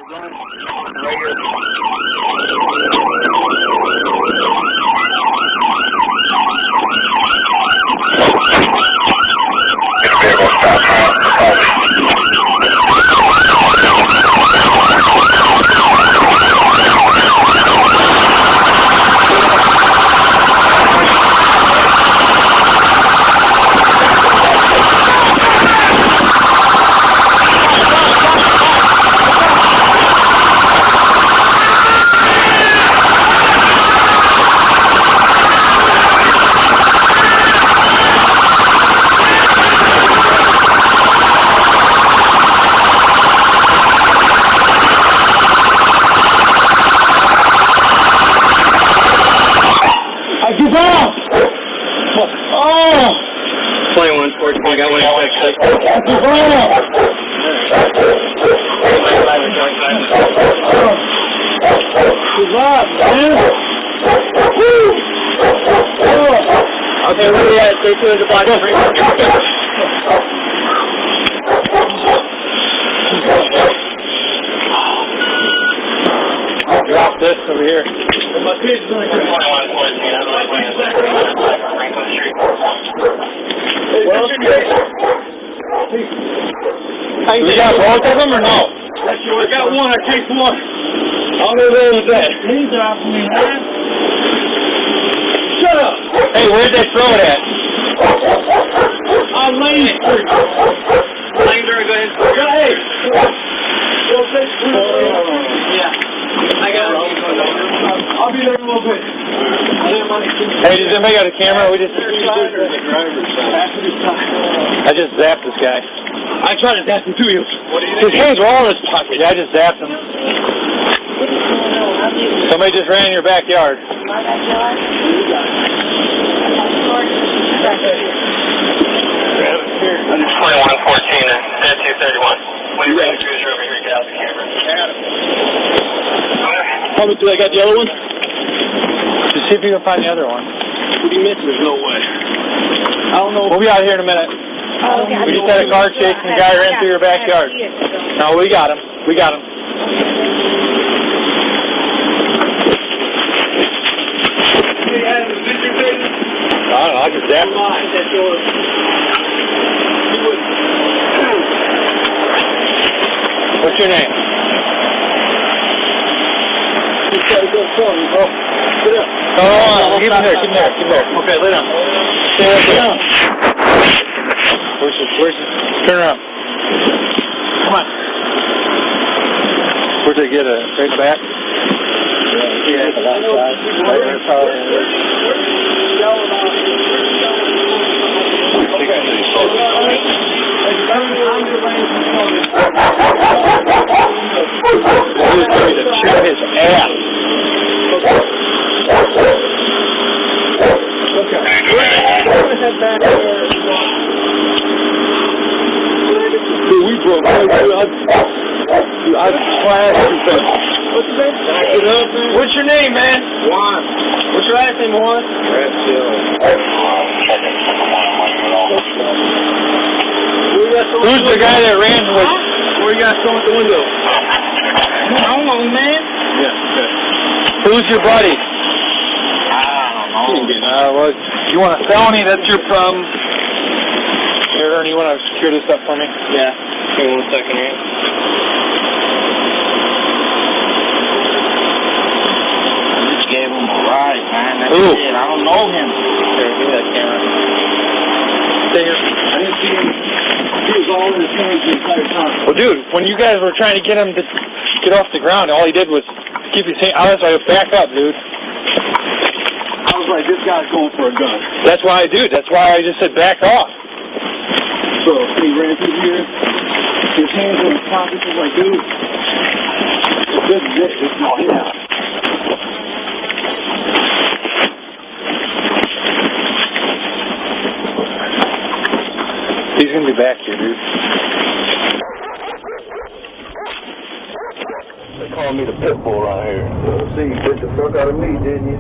Right here. Oh! 21, 14, I got one in 6. Good luck, man. Okay, where are you at? Stay tuned to block 3. Drop this over here. My kid's going to get 21, 14. We got both of them or no? I got one, I take one. How many of those is that? He's off me, man. Shut up! Hey, where'd they throw it at? I'm laying it. Laying there, go ahead. Hey! Yeah. I got it. I'll be there in a little bit. Hey, does anybody got a camera? I just zapped this guy. I tried to zap him to you. His hands were all in his pocket. I just zapped him. Somebody just ran in your backyard. My backyard? 2114 and 231. When you're ready, cruiser over here, get out the camera. How much do I got the other one? Just see if you can find the other one. What do you miss? There's no way. I don't know. We'll be out here in a minute. We just had a car chase and the guy ran through your backyard. No, we got him. We got him. I don't know, I just zapped him. That's yours. What's your name? Just gotta go forward. Oh, sit up. Oh, keep him there, keep him there, keep him there. Okay, lay down. Stay right there. Where's turn around. Come on. Where'd they get it? Right back? Yeah, the left side. Dude's ready to chew his ass. Okay. Dude, we broke. I'd splash you. What's your name? Get up, man. What's your name, man? Juan. What's your last name, Juan? Recio. Who's the guy that ran with? Where you got someone at the window? I don't know, man. Yeah, okay. Who's your buddy? I don't know. Well, you want a felony? That's your problem. Here, Ernie, you want to secure this up for me? Yeah. Give me 1 second here. I just gave him a ride, man. That's Ooh. it. I don't know him. Here, give me that camera. Stay here. I didn't see him. He was all in his hands the entire time. Well, dude, when you guys were trying to get him to get off the ground, all he did was keep his hand. I was like, back up, dude. I was like, this guy's going for a gun. That's why That's why I just said back off. So he ran through here. His hands in his pockets. I was like, dude, this is it. This is all he has. He's gonna be back here, dude. They call me the PitBull out here. See, you bit the fuck out of me, didn't you?